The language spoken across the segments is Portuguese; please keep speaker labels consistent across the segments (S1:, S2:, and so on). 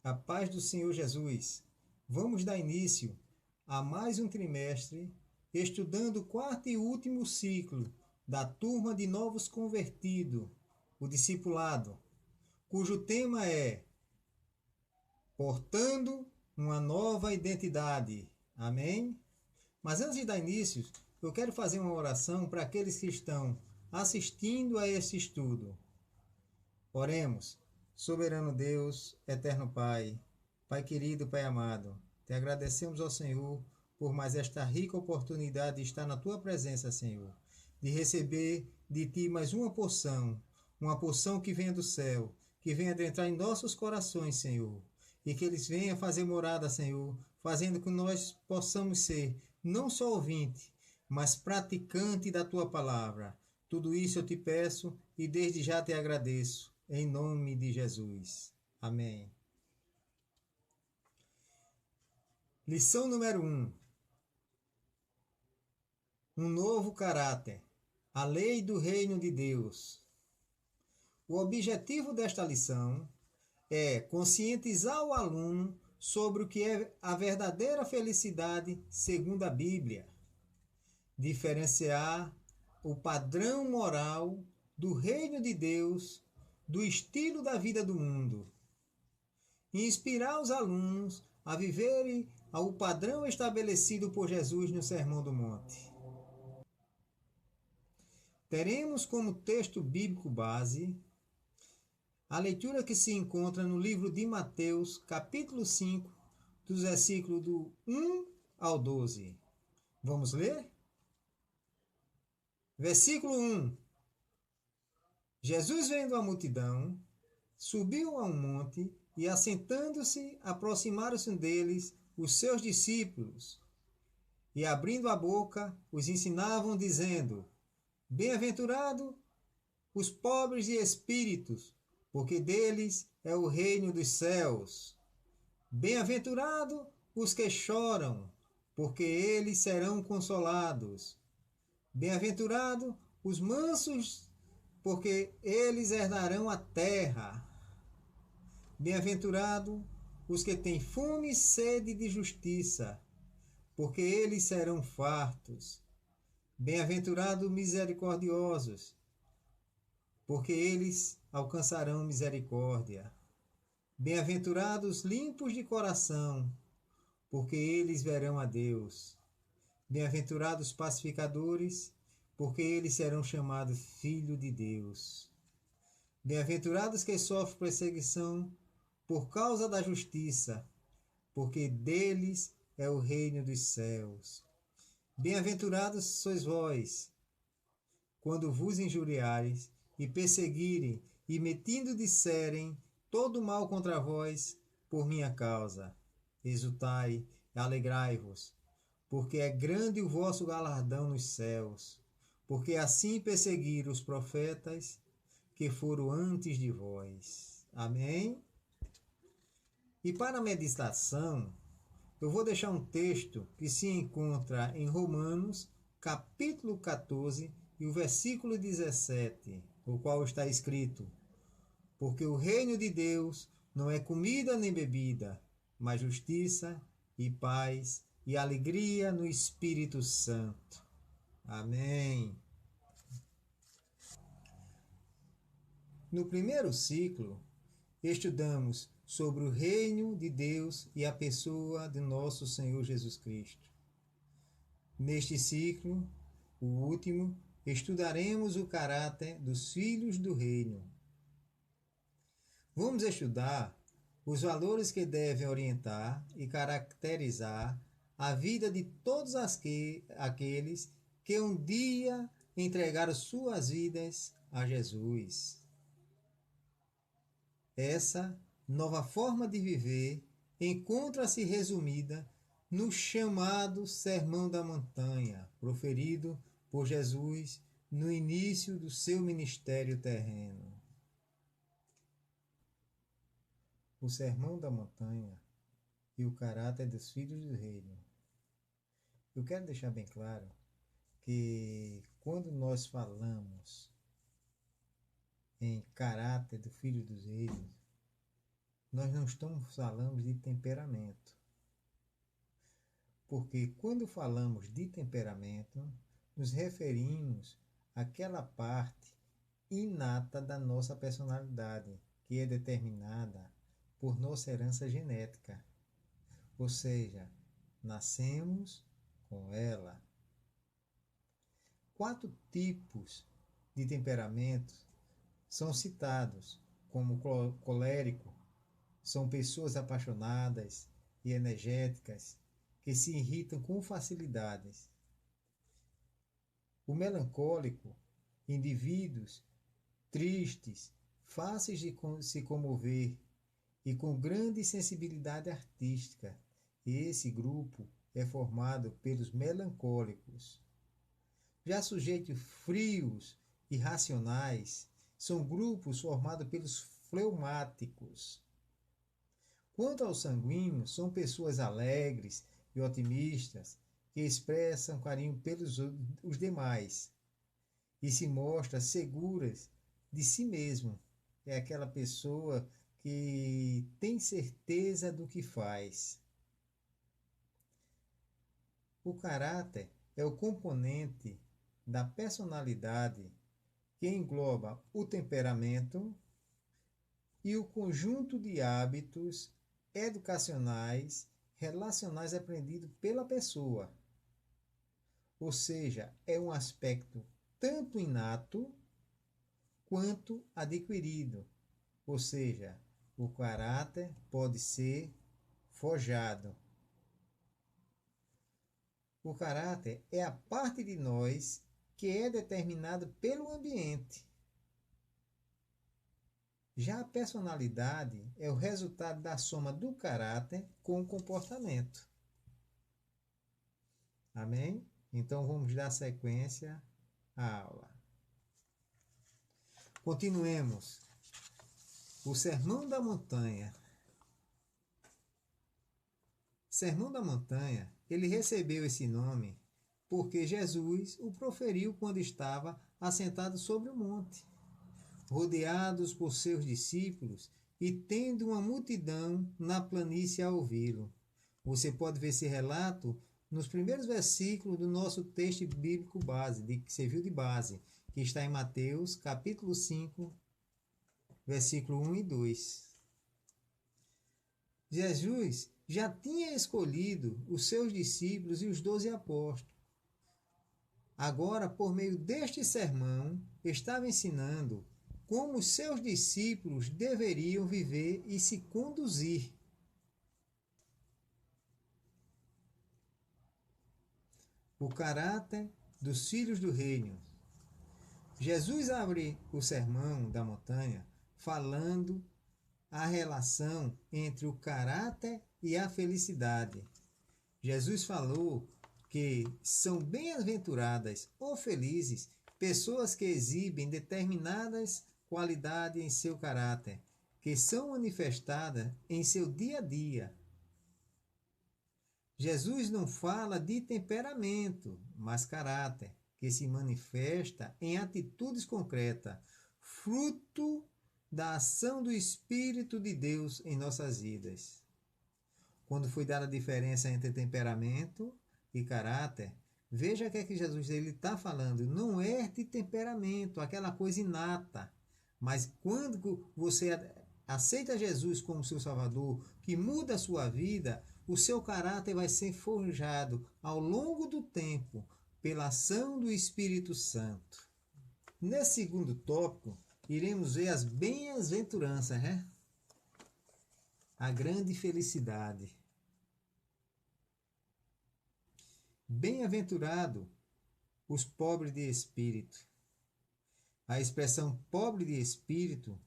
S1: A paz do Senhor Jesus. Vamos dar início a mais um trimestre estudando o quarto e último ciclo da turma de novos convertidos, o discipulado, cujo tema é Portando uma nova identidade. Amém? Mas antes de dar início, eu quero fazer uma oração para aqueles que estão assistindo a esse estudo. Oremos. Soberano Deus, eterno Pai, Pai querido, Pai amado, te agradecemos ao Senhor por mais esta rica oportunidade de estar na tua presença, Senhor, de receber de ti mais uma porção que venha do céu, que venha de entrar em nossos corações, Senhor, e que eles venham fazer morada, Senhor, fazendo que nós possamos ser não só ouvinte, mas praticante da tua palavra. Tudo isso eu te peço e desde já te agradeço. Em nome de Jesus. Amém. Lição número 1. Um novo caráter. A lei do reino de Deus. O objetivo desta lição é conscientizar o aluno sobre o que é a verdadeira felicidade segundo a Bíblia. Diferenciar o padrão moral do reino de Deus do estilo da vida do mundo e inspirar os alunos a viverem ao padrão estabelecido por Jesus no Sermão do Monte. Teremos como texto bíblico base a leitura que se encontra no livro de Mateus, capítulo 5, dos versículos do 1 ao 12. Vamos ler? Versículo 1. Jesus, vendo a multidão, subiu a um monte e, assentando-se, aproximaram-se deles os seus discípulos e, abrindo a boca, os ensinavam, dizendo: Bem-aventurado os pobres de espíritos, porque deles é o reino dos céus. Bem-aventurado os que choram, porque eles serão consolados. Bem-aventurado os mansos, porque eles herdarão a terra. Bem-aventurado os que têm fome e sede de justiça, porque eles serão fartos. Bem-aventurados misericordiosos, porque eles alcançarão misericórdia. Bem-aventurados limpos de coração, porque eles verão a Deus. Bem-aventurados pacificadores, porque eles serão chamados filhos de Deus. Bem-aventurados que sofrem perseguição por causa da justiça, porque deles é o reino dos céus. Bem-aventurados sois vós, quando vos injuriares e perseguirem e metindo disserem todo mal contra vós por minha causa. Exultai e alegrai-vos, porque é grande o vosso galardão nos céus, porque assim perseguiram os profetas que foram antes de vós. Amém? E para a meditação, eu vou deixar um texto que se encontra em Romanos, capítulo 14, e o versículo 17, o qual está escrito: Porque o reino de Deus não é comida nem bebida, mas justiça e paz e alegria no Espírito Santo. Amém. No primeiro ciclo, estudamos sobre o reino de Deus e a pessoa de nosso Senhor Jesus Cristo. Neste ciclo, o último, estudaremos o caráter dos filhos do reino. Vamos estudar os valores que devem orientar e caracterizar a vida de todos aqueles que um dia entregaram suas vidas a Jesus. Essa nova forma de viver encontra-se resumida no chamado Sermão da Montanha, proferido por Jesus no início do seu ministério terreno. O Sermão da Montanha e o caráter dos filhos do reino. Eu quero deixar bem claro que quando nós falamos em caráter do filho dos reinos, nós não estamos falando de temperamento. Porque quando falamos de temperamento, nos referimos àquela parte inata da nossa personalidade, que é determinada por nossa herança genética. Ou seja, nascemos com ela. 4 tipos de temperamentos são citados, como colérico, são pessoas apaixonadas e energéticas que se irritam com facilidades. O melancólico, indivíduos tristes, fáceis de se comover e com grande sensibilidade artística. Esse grupo é formado pelos melancólicos. Já sujeitos frios e racionais são grupos formados pelos fleumáticos. Quanto aos sanguíneos, são pessoas alegres e otimistas que expressam carinho pelos os demais e se mostram seguras de si mesmo. É aquela pessoa que tem certeza do que faz. O caráter é o componente da personalidade que engloba o temperamento e o conjunto de hábitos educacionais, relacionais aprendidos pela pessoa. Ou seja, é um aspecto tanto inato quanto adquirido. Ou seja, o caráter pode ser forjado. O caráter é a parte de nós que é determinado pelo ambiente. Já a personalidade é o resultado da soma do caráter com o comportamento. Amém? Então vamos dar sequência à aula. Continuemos. O Sermão da Montanha. Sermão da Montanha, ele recebeu esse nome porque Jesus o proferiu quando estava assentado sobre o monte, rodeados por seus discípulos e tendo uma multidão na planície a ouvi-lo. Você pode ver esse relato nos primeiros versículos do nosso texto bíblico base, que serviu de base, que está em Mateus, capítulo 5, versículo 1 e 2. Jesus já tinha escolhido os seus discípulos e os 12 apóstolos. Agora, por meio deste sermão, estava ensinando como os seus discípulos deveriam viver e se conduzir. O caráter dos filhos do reino. Jesus abre o Sermão da Montanha falando a relação entre o caráter e a felicidade. Jesus falou que são bem-aventuradas ou felizes pessoas que exibem determinadas qualidades em seu caráter, que são manifestadas em seu dia a dia. Jesus não fala de temperamento, mas caráter, que se manifesta em atitudes concretas, fruto da ação do Espírito de Deus em nossas vidas. Quando foi dada a diferença entre temperamento e caráter, veja o que é que Jesus está falando. Não é de temperamento, aquela coisa inata. Mas quando você aceita Jesus como seu Salvador, que muda a sua vida, o seu caráter vai ser forjado ao longo do tempo pela ação do Espírito Santo. Nesse segundo tópico, iremos ver as bem-aventuranças, né? A grande felicidade. Bem-aventurado os pobres de espírito. A expressão pobre de espírito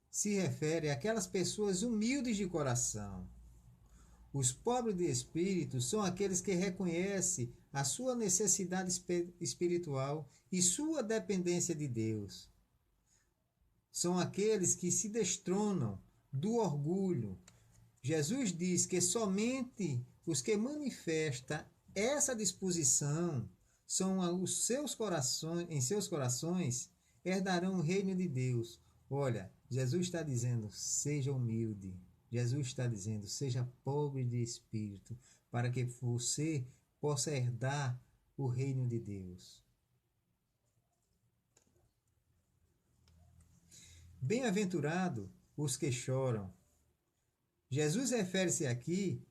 S1: se refere àquelas pessoas humildes de coração. Os pobres de espírito são aqueles que reconhecem a sua necessidade espiritual e sua dependência de Deus. São aqueles que se destronam do orgulho. Jesus diz que somente os que manifestam essa disposição são os seus corações, em seus corações, herdarão o reino de Deus. Olha, Jesus está dizendo, seja humilde. Jesus está dizendo, seja pobre de espírito, para que você possa herdar o reino de Deus. Bem-aventurado os que choram. Jesus refere-se aqui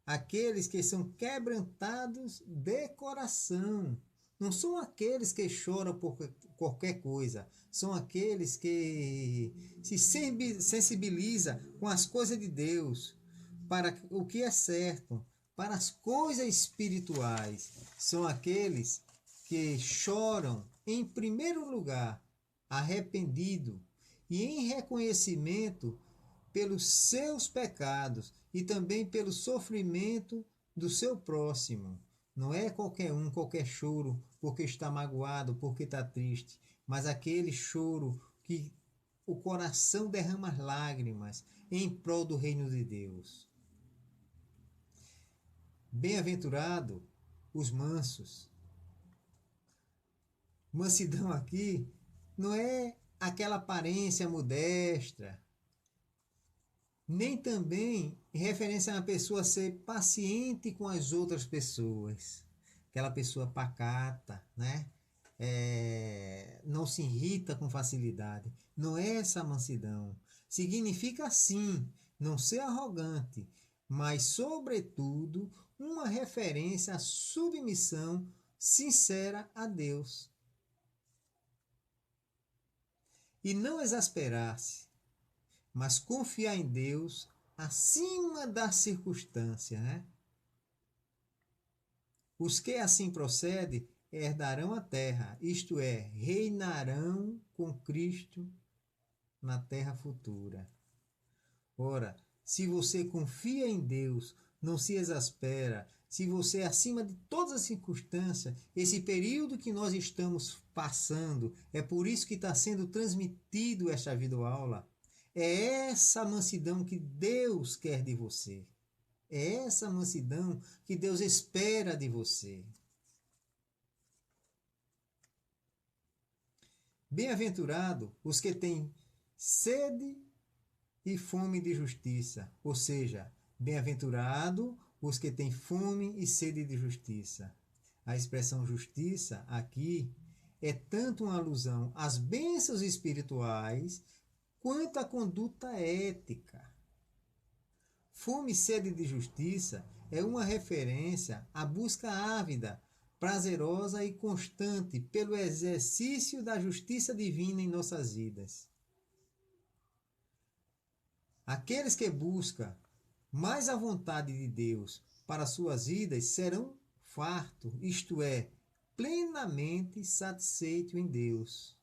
S1: àqueles que são quebrantados de coração. Não são aqueles que choram por qualquer coisa. São aqueles que se sensibilizam com as coisas de Deus, para o que é certo, para as coisas espirituais. São aqueles que choram, em primeiro lugar, arrependido e em reconhecimento pelos seus pecados e também pelo sofrimento do seu próximo. Não é qualquer choro, porque está magoado, porque está triste, mas aquele choro que o coração derrama as lágrimas em prol do reino de Deus. Bem-aventurado os mansos. Mansidão aqui não é aquela aparência modesta, nem também em referência a uma pessoa ser paciente com as outras pessoas. Aquela pessoa pacata, né? Não se irrita com facilidade. Não é essa mansidão. Significa, sim, não ser arrogante, mas, sobretudo, uma referência à submissão sincera a Deus. E não exasperar-se, mas confiar em Deus acima das circunstâncias, né? Os que assim procedem herdarão a terra, isto é, reinarão com Cristo na terra futura. Ora, se você confia em Deus, não se exaspera, se você, acima de todas as circunstâncias, esse período que nós estamos passando, é por isso que está sendo transmitido esta videoaula, é essa mansidão que Deus quer de você. É essa mansidão que Deus espera de você. Bem-aventurado os que têm sede e fome de justiça, ou seja, bem-aventurado os que têm fome e sede de justiça. A expressão justiça aqui é tanto uma alusão às bênçãos espirituais quanto à conduta ética. Fome e sede de justiça é uma referência à busca ávida, prazerosa e constante pelo exercício da justiça divina em nossas vidas. Aqueles que buscam mais a vontade de Deus para suas vidas serão fartos, isto é, plenamente satisfeitos em Deus.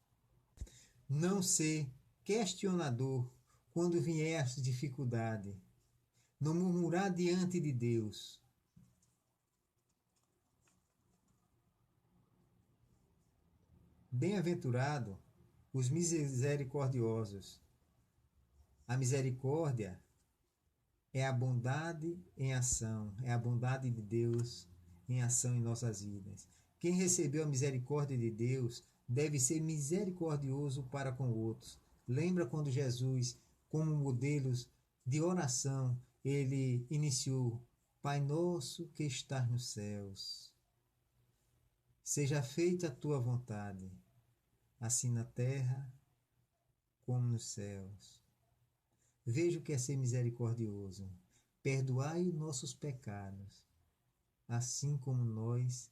S1: Não ser questionador quando vier as dificuldades. Não murmurar diante de Deus. Bem-aventurado os misericordiosos. A misericórdia é a bondade em ação, é a bondade de Deus em ação em nossas vidas. Quem recebeu a misericórdia de Deus deve ser misericordioso para com outros. Lembra quando Jesus, como modelos de oração, ele iniciou: Pai nosso que estás nos céus, seja feita a tua vontade, assim na terra como nos céus. Veja o que é ser misericordioso. Perdoai os nossos pecados, assim como nós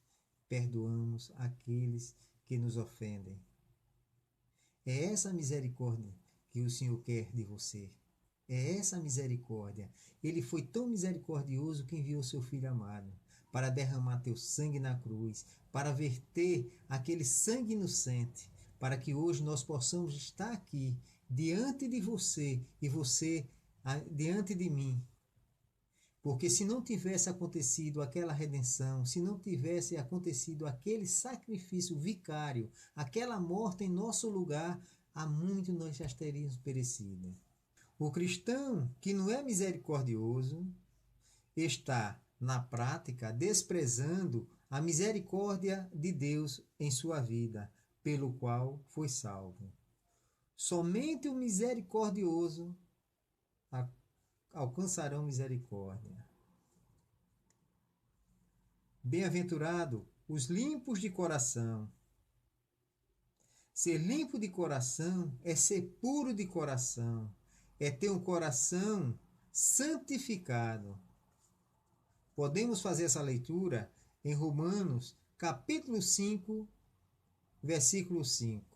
S1: perdoamos aqueles que nos ofendem. É essa misericórdia que o Senhor quer de você. É essa misericórdia. Ele foi tão misericordioso que enviou seu Filho amado para derramar teu sangue na cruz, para verter aquele sangue inocente, para que hoje nós possamos estar aqui diante de você e você diante de mim. Porque se não tivesse acontecido aquela redenção, se não tivesse acontecido aquele sacrifício vicário, aquela morte em nosso lugar, há muito nós já teríamos perecido. O cristão que não é misericordioso está, na prática, desprezando a misericórdia de Deus em sua vida, pelo qual foi salvo. Somente o misericordioso alcançarão misericórdia. Bem-aventurado os limpos de coração. Ser limpo de coração é ser puro de coração, é ter um coração santificado. Podemos fazer essa leitura em Romanos, capítulo 5, versículo 5.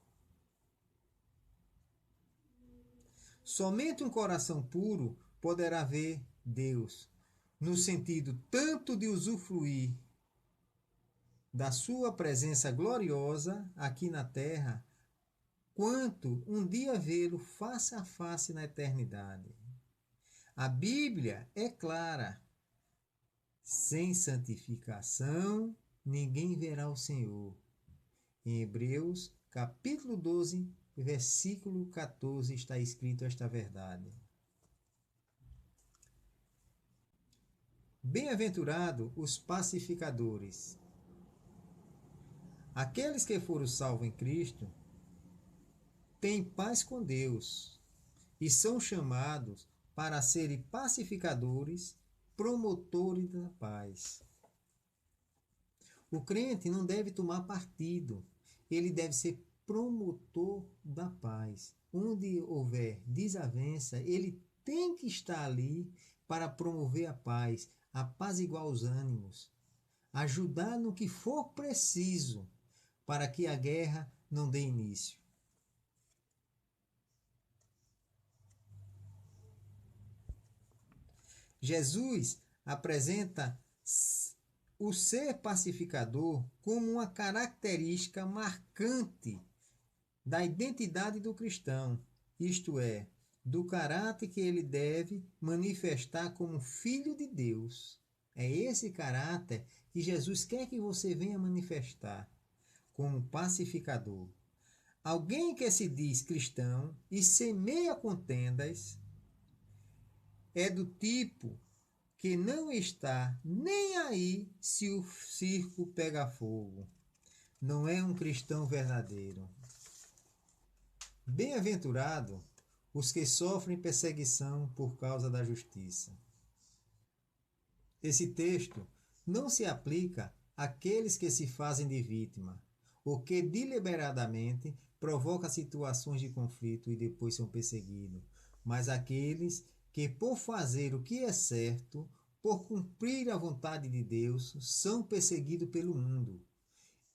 S1: Somente um coração puro poderá ver Deus, no sentido tanto de usufruir da sua presença gloriosa aqui na terra, quanto um dia vê-lo face a face na eternidade. A Bíblia é clara. Sem santificação, ninguém verá o Senhor. Em Hebreus, capítulo 12, versículo 14, está escrito esta verdade. Bem-aventurado os pacificadores. Aqueles que foram salvos em Cristo têm paz com Deus e são chamados para serem pacificadores, promotores da paz. O crente não deve tomar partido, ele deve ser promotor da paz. Onde houver desavença, ele tem que estar ali para promover a paz, apaziguar os ânimos, ajudar no que for preciso para que a guerra não dê início. Jesus apresenta o ser pacificador como uma característica marcante da identidade do cristão, isto é, do caráter que ele deve manifestar como filho de Deus. É esse caráter que Jesus quer que você venha manifestar como pacificador. Alguém que se diz cristão e semeia contendas é do tipo que não está nem aí se o circo pega fogo. Não é um cristão verdadeiro. Bem-aventurado os que sofrem perseguição por causa da justiça. Esse texto não se aplica àqueles que se fazem de vítima, ou que deliberadamente provoca situações de conflito e depois são perseguidos, mas àqueles que, por fazer o que é certo, por cumprir a vontade de Deus, são perseguidos pelo mundo.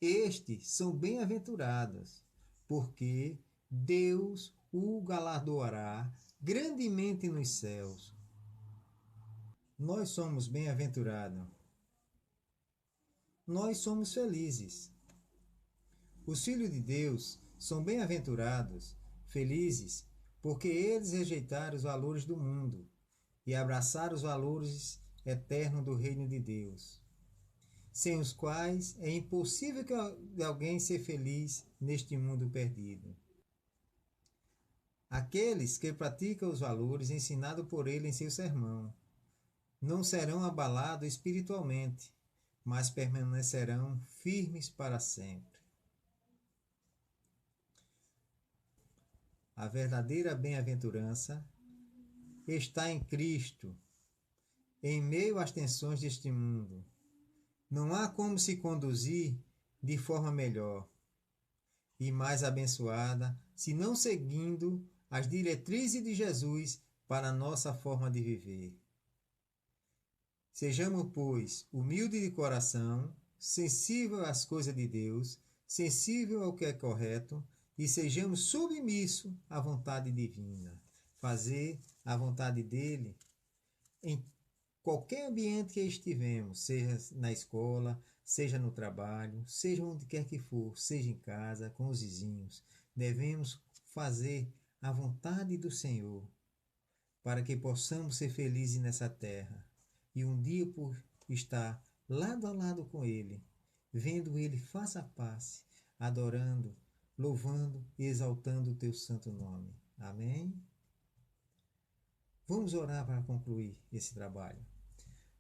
S1: Estes são bem-aventurados, porque Deus o galardoará grandemente nos céus. Nós somos bem-aventurados. Nós somos felizes. Os filhos de Deus são bem-aventurados, felizes, porque eles rejeitaram os valores do mundo e abraçaram os valores eternos do reino de Deus, sem os quais é impossível que alguém seja feliz neste mundo perdido. Aqueles que praticam os valores ensinados por ele em seu sermão não serão abalados espiritualmente, mas permanecerão firmes para sempre. A verdadeira bem-aventurança está em Cristo, em meio às tensões deste mundo. Não há como se conduzir de forma melhor e mais abençoada, se não seguindo as diretrizes de Jesus para a nossa forma de viver. Sejamos, pois, humildes de coração, sensível às coisas de Deus, sensível ao que é correto, e sejamos submissos à vontade divina. Fazer a vontade dele em qualquer ambiente que estivemos, seja na escola, seja no trabalho, seja onde quer que for, seja em casa, com os vizinhos. Devemos fazer a vontade do Senhor, para que possamos ser felizes nessa terra. E um dia por estar lado a lado com Ele, vendo Ele face a face, adorando, louvando e exaltando o Teu santo nome. Amém? Vamos orar para concluir esse trabalho.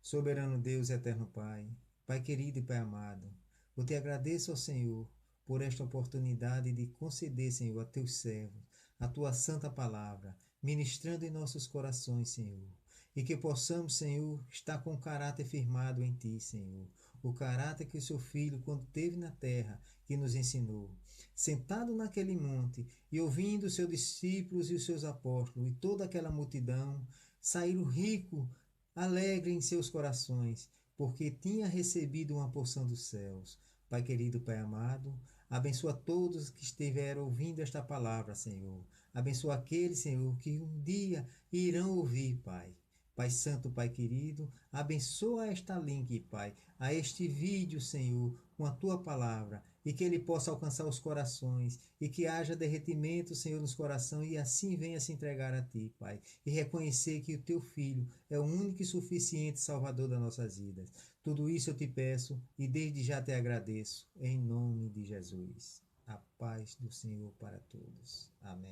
S1: Soberano Deus, eterno Pai, Pai querido e Pai amado, eu te agradeço ao Senhor por esta oportunidade de conceder, Senhor, a teus servos a tua santa palavra, ministrando em nossos corações, Senhor. E que possamos, Senhor, estar com o caráter firmado em Ti, Senhor. O caráter que o Seu Filho, quando esteve na terra, que nos ensinou. Sentado naquele monte e ouvindo os seus discípulos e os seus apóstolos e toda aquela multidão, saíram rico, alegre em seus corações, porque tinha recebido uma porção dos céus. Pai querido, Pai amado, abençoa todos que estiveram ouvindo esta palavra, Senhor. Abençoa aqueles, Senhor, que um dia irão ouvir, Pai. Pai Santo, Pai querido, abençoa esta link, Pai, a este vídeo, Senhor, com a Tua palavra, e que ele possa alcançar os corações, e que haja derretimento, Senhor, nos corações, e assim venha se entregar a Ti, Pai, e reconhecer que o Teu Filho é o único e suficiente Salvador das nossas vidas. Tudo isso eu te peço, e desde já te agradeço, em nome de Jesus. A paz do Senhor para todos. Amém.